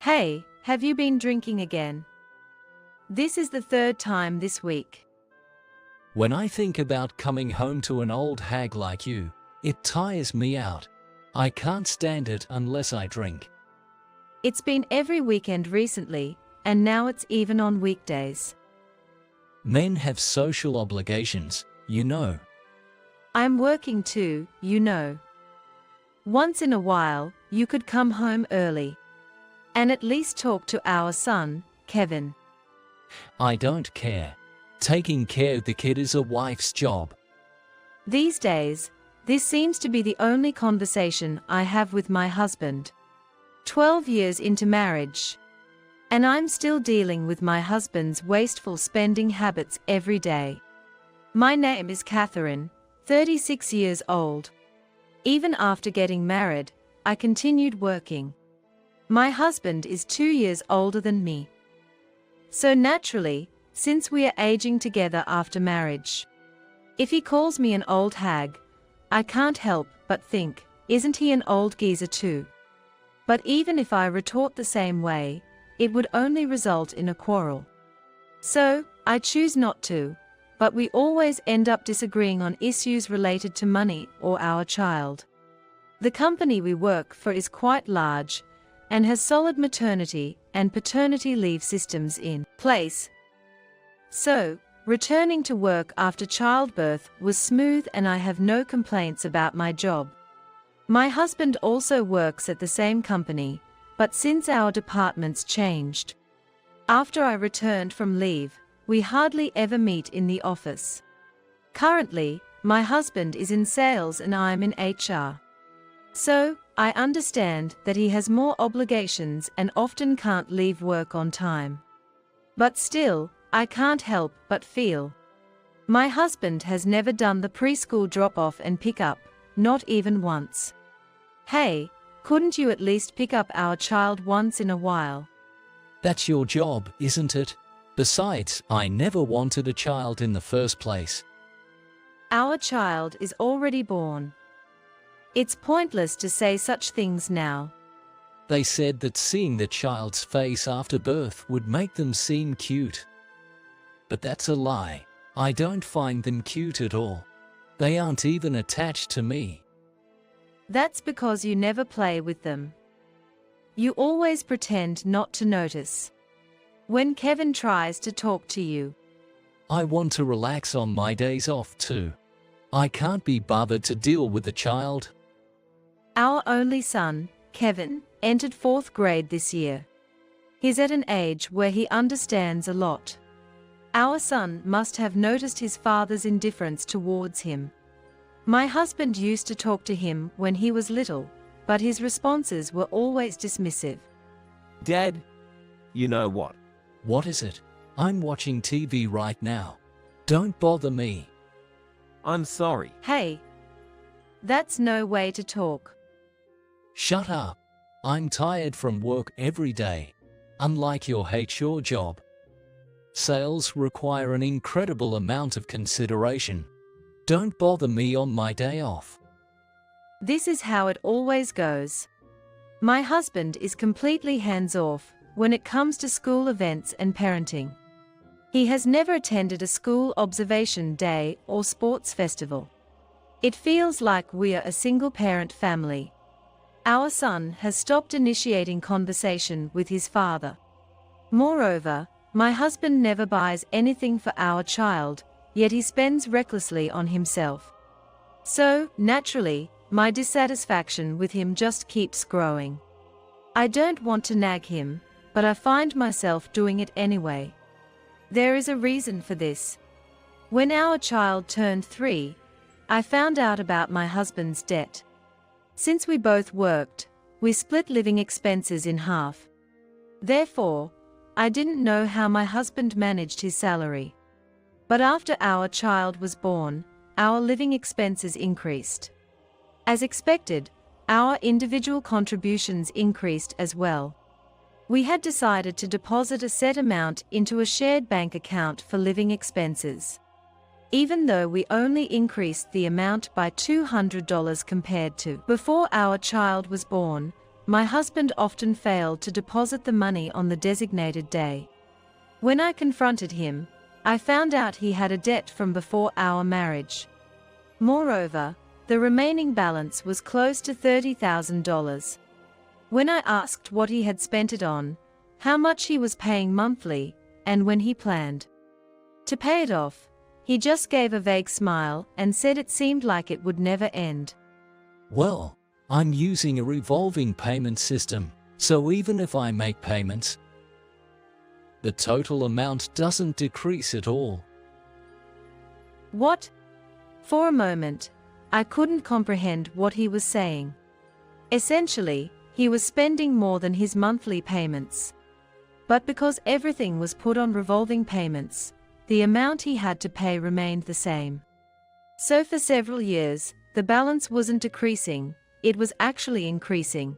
Hey, have you been drinking again? This is the third time this week. When I think about coming home to an old hag like you, it tires me out. I can't stand it unless I drink. It's been every weekend recently, and now it's even on weekdays. Men have social obligations, you know. I'm working too, you know. Once in a while, you could come home early. And at least talk to our son, Kevin. I don't care. Taking care of the kid is a wife's job. These days, this seems to be the only conversation I have with my husband. 12 years into marriage. And I'm still dealing with my husband's wasteful spending habits every day. My name is Catherine, 36 years old. Even after getting married, I continued working. My husband is 2 years older than me. So naturally, since we are aging together after marriage, if he calls me an old hag, I can't help but think, isn't he an old geezer too? But even if I retort the same way, it would only result in a quarrel. So, I choose not to, but we always end up disagreeing on issues related to money or our child. The company we work for is quite large, and has solid maternity and paternity leave systems in place. So, returning to work after childbirth was smooth and I have no complaints about my job. My husband also works at the same company, but since our departments changed, after I returned from leave, we hardly ever meet in the office. Currently, my husband is in sales and I'm in HR. So, I understand that he has more obligations and often can't leave work on time. But still, I can't help but feel. My husband has never done the preschool drop-off and pick-up, not even once. Hey, couldn't you at least pick up our child once in a while? That's your job, isn't it? Besides, I never wanted a child in the first place. Our child is already born. It's pointless to say such things now. They said that seeing the child's face after birth would make them seem cute. But that's a lie. I don't find them cute at all. They aren't even attached to me. That's because you never play with them. You always pretend not to notice. When Kevin tries to talk to you, I want to relax on my days off too. I can't be bothered to deal with the child. Our only son, Kevin, entered 4th grade this year. He's at an age where he understands a lot. Our son must have noticed his father's indifference towards him. My husband used to talk to him when he was little, but his responses were always dismissive. Dad, you know what? What is it? I'm watching TV right now. Don't bother me. I'm sorry. Hey, that's no way to talk. Shut up. I'm tired from work every day. Unlike your HR job, sales require an incredible amount of consideration. Don't bother me on my day off. This is how it always goes. My husband is completely hands-off when it comes to school events and parenting. He has never attended a school observation day or sports festival. It feels like we are a single-parent family. Our son has stopped initiating conversation with his father. Moreover, my husband never buys anything for our child, yet he spends recklessly on himself. So, naturally, my dissatisfaction with him just keeps growing. I don't want to nag him, but I find myself doing it anyway. There is a reason for this. When our child turned 3, I found out about my husband's debt. Since we both worked, we split living expenses in half. Therefore, I didn't know how my husband managed his salary. But after our child was born, our living expenses increased. As expected, our individual contributions increased as well. We had decided to deposit a set amount into a shared bank account for living expenses. Even though we only increased the amount by $200 compared to before our child was born, my husband often failed to deposit the money on the designated day. When I confronted him, I found out he had a debt from before our marriage. Moreover, the remaining balance was close to $30,000. When I asked what he had spent it on, how much he was paying monthly, and when he planned to pay it off, he just gave a vague smile and said it seemed like it would never end. Well, I'm using a revolving payment system, so even if I make payments, the total amount doesn't decrease at all. What? For a moment, I couldn't comprehend what he was saying. Essentially, he was spending more than his monthly payments. But because everything was put on revolving payments, the amount he had to pay remained the same. So for several years, the balance wasn't decreasing, it was actually increasing.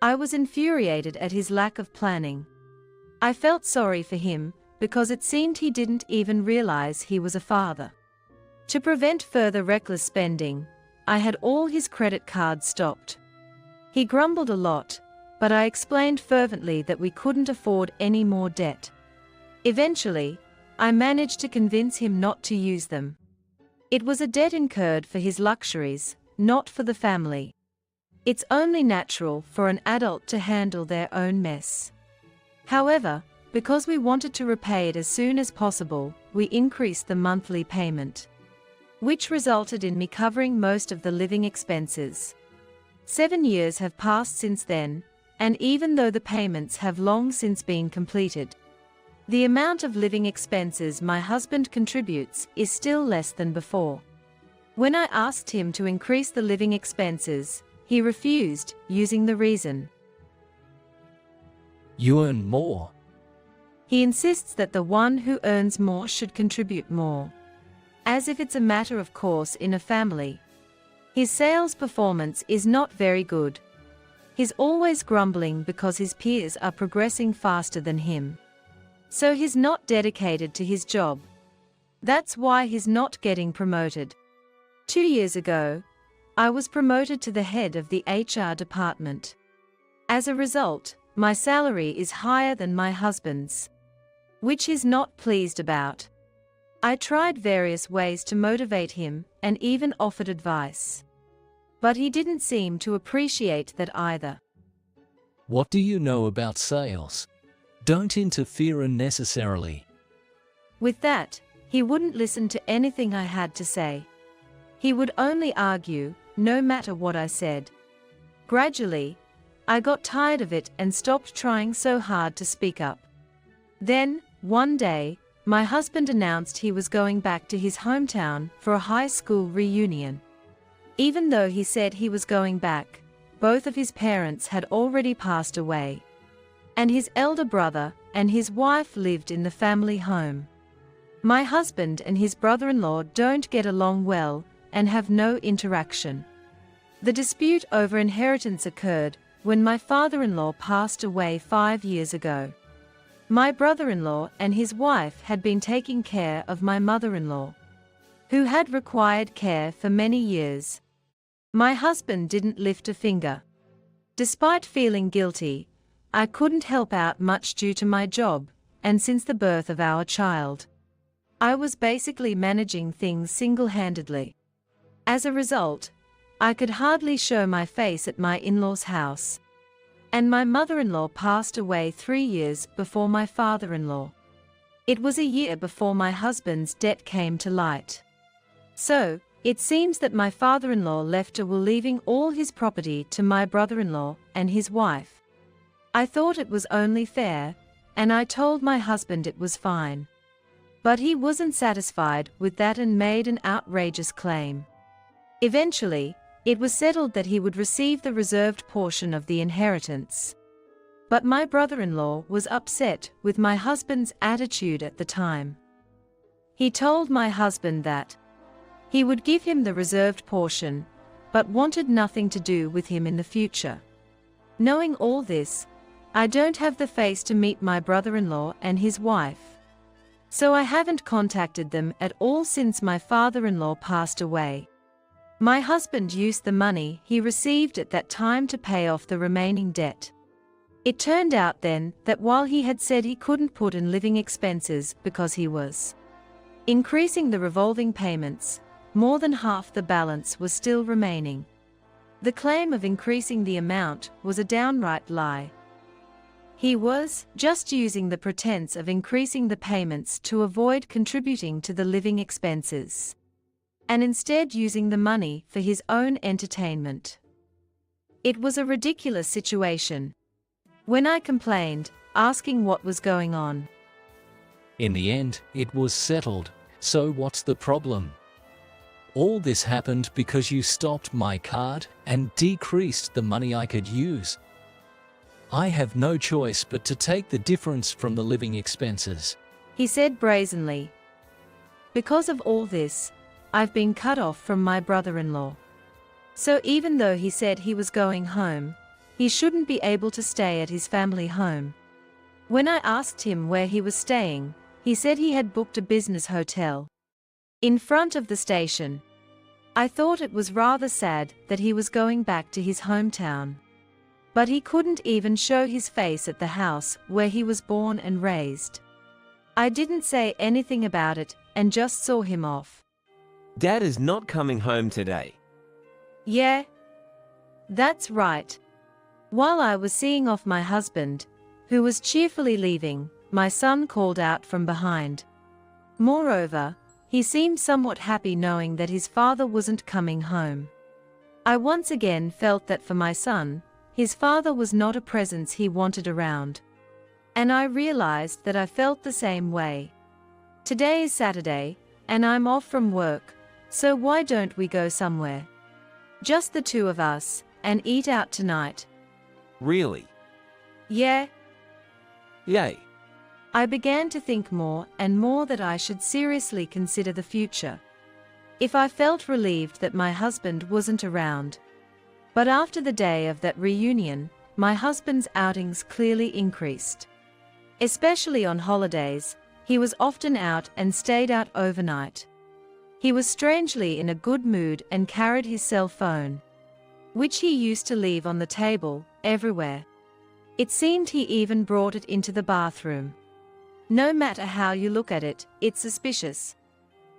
I was infuriated at his lack of planning. I felt sorry for him, because it seemed he didn't even realize he was a father. To prevent further reckless spending, I had all his credit cards stopped. He grumbled a lot, but I explained fervently that we couldn't afford any more debt. Eventually, I managed to convince him not to use them. It was a debt incurred for his luxuries, not for the family. It's only natural for an adult to handle their own mess. However, because we wanted to repay it as soon as possible, we increased the monthly payment, which resulted in me covering most of the living expenses. 7 years have passed since then, and even though the payments have long since been completed, the amount of living expenses my husband contributes is still less than before. When I asked him to increase the living expenses, he refused, using the reason, You earn more. he insists that the one who earns more should contribute more, as if it's a matter of course in a family. His sales performance is not very good. He's always grumbling because his peers are progressing faster than him. So he's not dedicated to his job. That's why he's not getting promoted. 2 years ago, I was promoted to the head of the HR department. As a result, my salary is higher than my husband's, which he's not pleased about. I tried various ways to motivate him and even offered advice. But he didn't seem to appreciate that either. What do you know about sales? Don't interfere unnecessarily. With that, he wouldn't listen to anything I had to say. He would only argue, no matter what I said. Gradually, I got tired of it and stopped trying so hard to speak up. Then, one day, my husband announced he was going back to his hometown for a high school reunion. Even though he said he was going back, both of his parents had already passed away, and his elder brother and his wife lived in the family home. My husband and his brother-in-law don't get along well and have no interaction. The dispute over inheritance occurred when my father-in-law passed away 5 years ago. My brother-in-law and his wife had been taking care of my mother-in-law, who had required care for many years. My husband didn't lift a finger. Despite feeling guilty, I couldn't help out much due to my job, and since the birth of our child, I was basically managing things single-handedly. As a result, I could hardly show my face at my in-laws' house. And my mother-in-law passed away 3 years before my father-in-law. It was a year before my husband's debt came to light. So, it seems that my father-in-law left a will leaving all his property to my brother-in-law and his wife. I thought it was only fair, and I told my husband it was fine. But he wasn't satisfied with that and made an outrageous claim. Eventually, it was settled that he would receive the reserved portion of the inheritance. But my brother-in-law was upset with my husband's attitude at the time. He told my husband that he would give him the reserved portion, but wanted nothing to do with him in the future. Knowing all this, I don't have the face to meet my brother-in-law and his wife. So I haven't contacted them at all since my father-in-law passed away. My husband used the money he received at that time to pay off the remaining debt. It turned out then that while he had said he couldn't put in living expenses because he was increasing the revolving payments, more than half the balance was still remaining. The claim of increasing the amount was a downright lie. He was just using the pretense of increasing the payments to avoid contributing to the living expenses, and instead using the money for his own entertainment. It was a ridiculous situation. When I complained, asking what was going on. In the end, it was settled, so what's the problem? All this happened because you stopped my card and decreased the money I could use. I have no choice but to take the difference from the living expenses, he said brazenly. Because of all this, I've been cut off from my brother-in-law. So even though he said he was going home, he shouldn't be able to stay at his family home. When I asked him where he was staying, he said he had booked a business hotel in front of the station. I thought it was rather sad that he was going back to his hometown. But he couldn't even show his face at the house where he was born and raised. I didn't say anything about it and just saw him off. Dad is not coming home today. Yeah, that's right. While I was seeing off my husband, who was cheerfully leaving, my son called out from behind. Moreover, he seemed somewhat happy knowing that his father wasn't coming home. I once again felt that for my son, his father was not a presence he wanted around. And I realized that I felt the same way. Today is Saturday, and I'm off from work, so why don't we go somewhere? Just the two of us, and eat out tonight. Really? Yeah. Yay. I began to think more and more that I should seriously consider the future. If I felt relieved that my husband wasn't around. But after the day of that reunion, my husband's outings clearly increased. Especially on holidays, he was often out and stayed out overnight. He was strangely in a good mood and carried his cell phone, which he used to leave on the table, everywhere. It seemed he even brought it into the bathroom. No matter how you look at it, it's suspicious.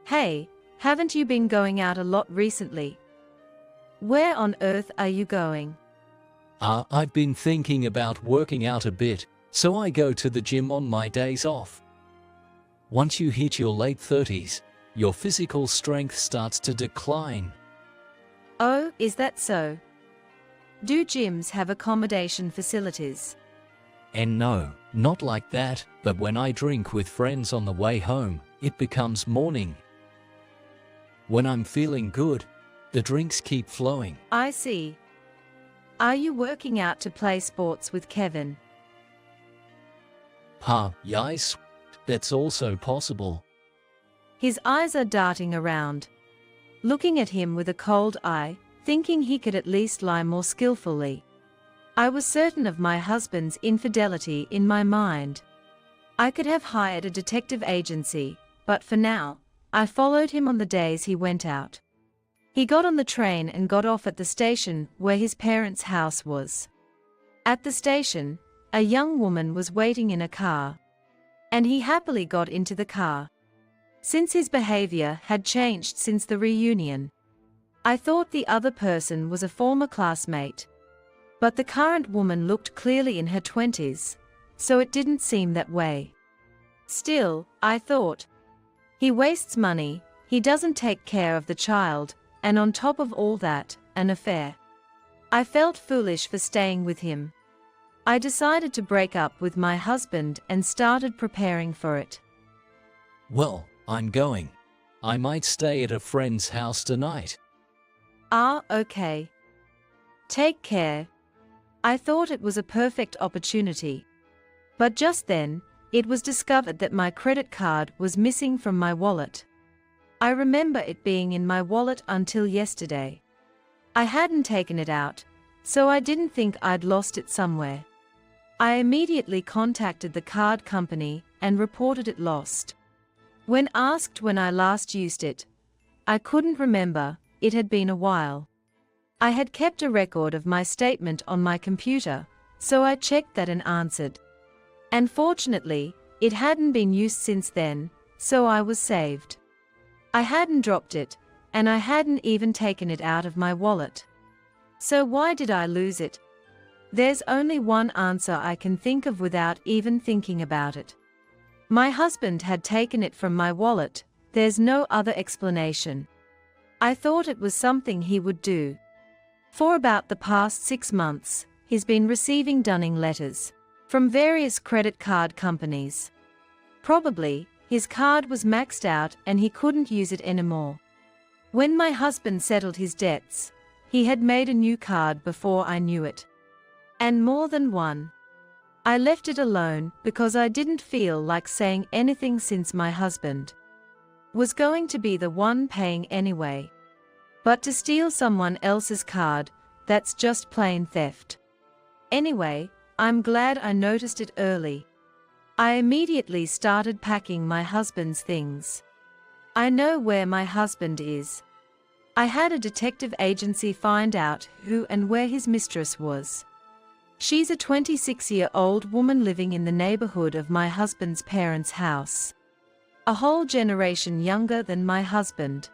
Hey, haven't you been going out a lot recently? Where on earth are you going? I've been thinking about working out a bit, so I go to the gym on my days off. Once you hit your late 30s, your physical strength starts to decline. Oh, is that so? Do gyms have accommodation facilities? And no, not like that, but when I drink with friends on the way home, it becomes morning. When I'm feeling good, the drinks keep flowing. I see. Are you working out to play sports with Kevin? Yes, that's also possible. His eyes are darting around. Looking at him with a cold eye, thinking he could at least lie more skillfully. I was certain of my husband's infidelity in my mind. I could have hired a detective agency, but for now, I followed him on the days he went out. He got on the train and got off at the station where his parents' house was. At the station, a young woman was waiting in a car. And he happily got into the car. Since his behavior had changed since the reunion, I thought the other person was a former classmate. But the current woman looked clearly in her 20s, so it didn't seem that way. Still, I thought, he wastes money, he doesn't take care of the child, and on top of all that, an affair. I felt foolish for staying with him. I decided to break up with my husband and started preparing for it. Well, I'm going. I might stay at a friend's house tonight. Okay. Take care. I thought it was a perfect opportunity. But just then, it was discovered that my credit card was missing from my wallet. I remember it being in my wallet until yesterday. I hadn't taken it out, so I didn't think I'd lost it somewhere. I immediately contacted the card company and reported it lost. When asked when I last used it, I couldn't remember, it had been a while. I had kept a record of my statement on my computer, so I checked that and answered. And fortunately, it hadn't been used since then, so I was saved. I hadn't dropped it, and I hadn't even taken it out of my wallet. So why did I lose it? There's only one answer I can think of without even thinking about it. My husband had taken it from my wallet. There's no other explanation. I thought it was something he would do. For about the past 6 months, he's been receiving dunning letters from various credit card companies. Probably, his card was maxed out and he couldn't use it anymore. When my husband settled his debts, he had made a new card before I knew it. And more than one. I left it alone because I didn't feel like saying anything since my husband was going to be the one paying anyway. But to steal someone else's card, that's just plain theft. Anyway, I'm glad I noticed it early. I immediately started packing my husband's things. I know where my husband is. I had a detective agency find out who and where his mistress was. She's a 26-year-old woman living in the neighborhood of my husband's parents' house. A whole generation younger than my husband.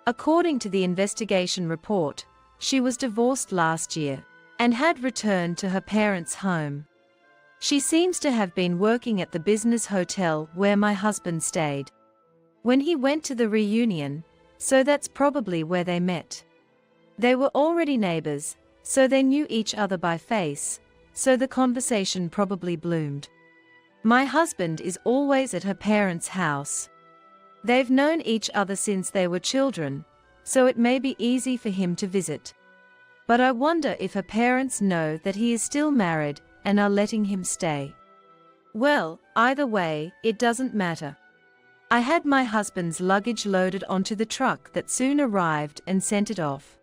According to the investigation report, she was divorced last year and had returned to her parents' home. She seems to have been working at the business hotel where my husband stayed when he went to the reunion, so that's probably where they met. They were already neighbors, so they knew each other by face, so the conversation probably bloomed. My husband is always at her parents' house. They've known each other since they were children, so it may be easy for him to visit. But I wonder if her parents know that he is still married and are letting him stay. Well, either way, it doesn't matter. I had my husband's luggage loaded onto the truck that soon arrived and sent it off.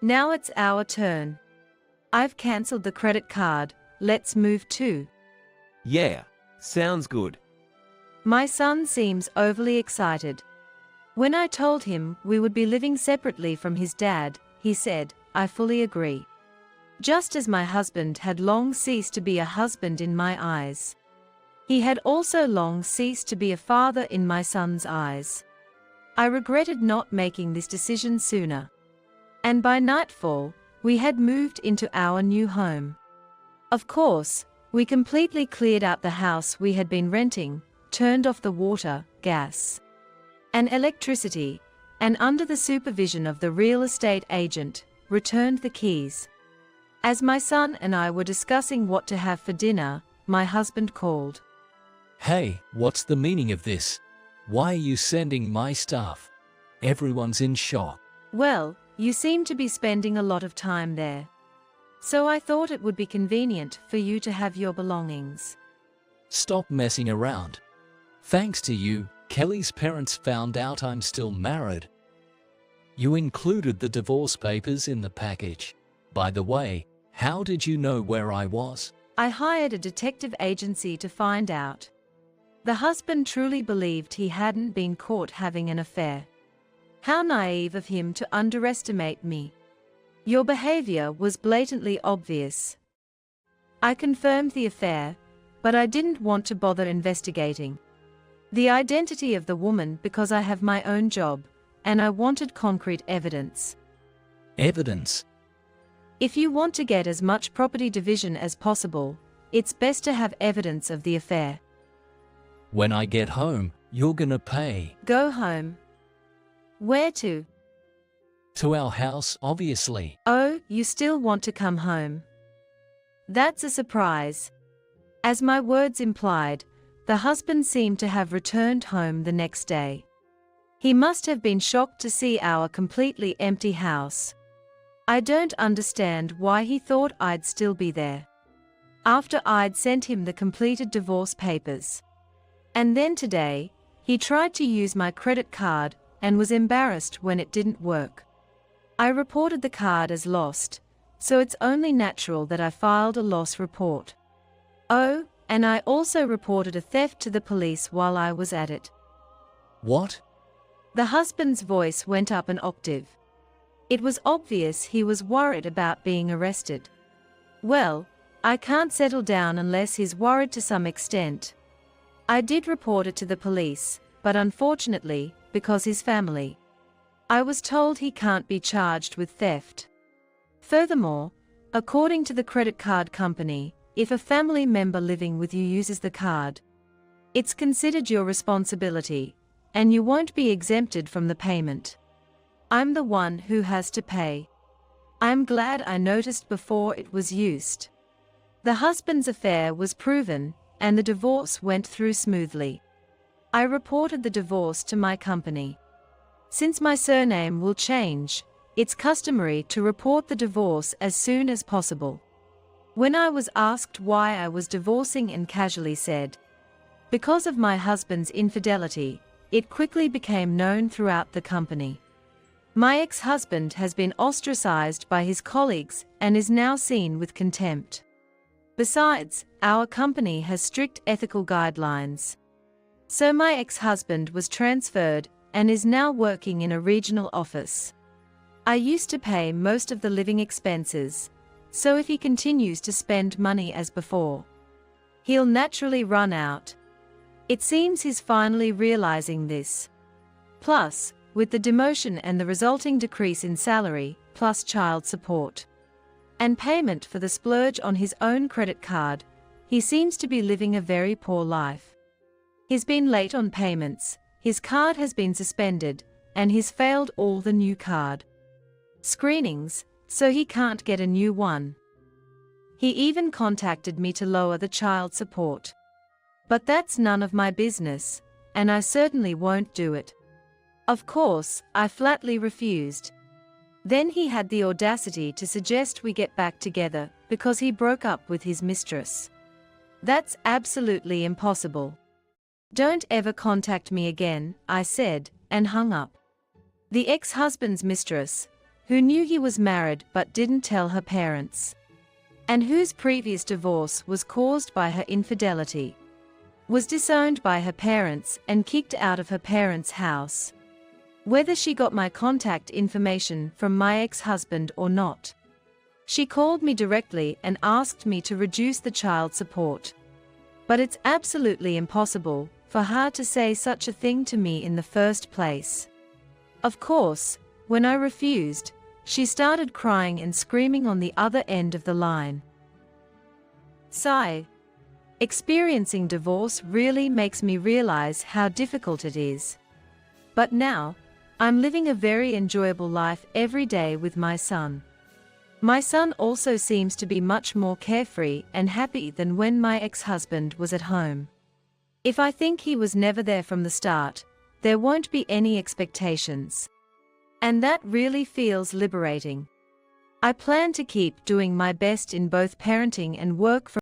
Now it's our turn. I've cancelled the credit card, let's move too. Yeah, sounds good. My son seems overly excited. When I told him we would be living separately from his dad, he said, I fully agree. Just as my husband had long ceased to be a husband in my eyes. He had also long ceased to be a father in my son's eyes. I regretted not making this decision sooner. And by nightfall, we had moved into our new home. Of course, we completely cleared out the house we had been renting, turned off the water, gas, and electricity, and under the supervision of the real estate agent, returned the keys. As my son and I were discussing what to have for dinner, my husband called. Hey, what's the meaning of this? Why are you sending my stuff? Everyone's in shock. Well, you seem to be spending a lot of time there. So I thought it would be convenient for you to have your belongings. Stop messing around. Thanks to you, Kelly's parents found out I'm still married. You included the divorce papers in the package. By the way, how did you know where I was? I hired a detective agency to find out. The husband truly believed he hadn't been caught having an affair. How naive of him to underestimate me. Your behavior was blatantly obvious. I confirmed the affair, but I didn't want to bother investigating the identity of the woman because I have my own job, and I wanted concrete evidence. Evidence? If you want to get as much property division as possible, it's best to have evidence of the affair. When I get home, you're gonna pay. Go home. Where to? To our house, obviously. Oh, you still want to come home? That's a surprise. As my words implied, the husband seemed to have returned home the next day. He must have been shocked to see our completely empty house. I don't understand why he thought I'd still be there. After I'd sent him the completed divorce papers. And then today, he tried to use my credit card and was embarrassed when it didn't work. I reported the card as lost, so it's only natural that I filed a loss report. Oh, and I also reported a theft to the police while I was at it. What? The husband's voice went up an octave. It was obvious he was worried about being arrested. Well, I can't settle down unless he's worried to some extent. I did report it to the police, but unfortunately, because his family. I was told he can't be charged with theft. Furthermore, according to the credit card company, if a family member living with you uses the card, it's considered your responsibility, and you won't be exempted from the payment. I'm the one who has to pay. I'm glad I noticed before it was used. The husband's affair was proven, and the divorce went through smoothly. I reported the divorce to my company. Since my surname will change, it's customary to report the divorce as soon as possible. When I was asked why I was divorcing and casually said, because of my husband's infidelity, it quickly became known throughout the company. My ex-husband has been ostracized by his colleagues and is now seen with contempt. Besides, our company has strict ethical guidelines. So my ex-husband was transferred and is now working in a regional office. I used to pay most of the living expenses, so if he continues to spend money as before, he'll naturally run out. It seems he's finally realizing this. Plus, with the demotion and the resulting decrease in salary, plus child support and payment for the splurge on his own credit card, he seems to be living a very poor life. He's been late on payments, his card has been suspended, and he's failed all the new card screenings, so he can't get a new one. He even contacted me to lower the child support. But that's none of my business, and I certainly won't do it. Of course, I flatly refused. Then he had the audacity to suggest we get back together because he broke up with his mistress. That's absolutely impossible. Don't ever contact me again, I said, and hung up. The ex-husband's mistress, who knew he was married but didn't tell her parents, and whose previous divorce was caused by her infidelity, was disowned by her parents and kicked out of her parents' house. Whether she got my contact information from my ex-husband or not, she called me directly and asked me to reduce the child support. But it's absolutely impossible for her to say such a thing to me in the first place. Of course, when I refused, she started crying and screaming on the other end of the line. Sigh. Experiencing divorce really makes me realize how difficult it is. But now, I'm living a very enjoyable life every day with my son. My son also seems to be much more carefree and happy than when my ex-husband was at home. If I think he was never there from the start, there won't be any expectations. And that really feels liberating. I plan to keep doing my best in both parenting and work from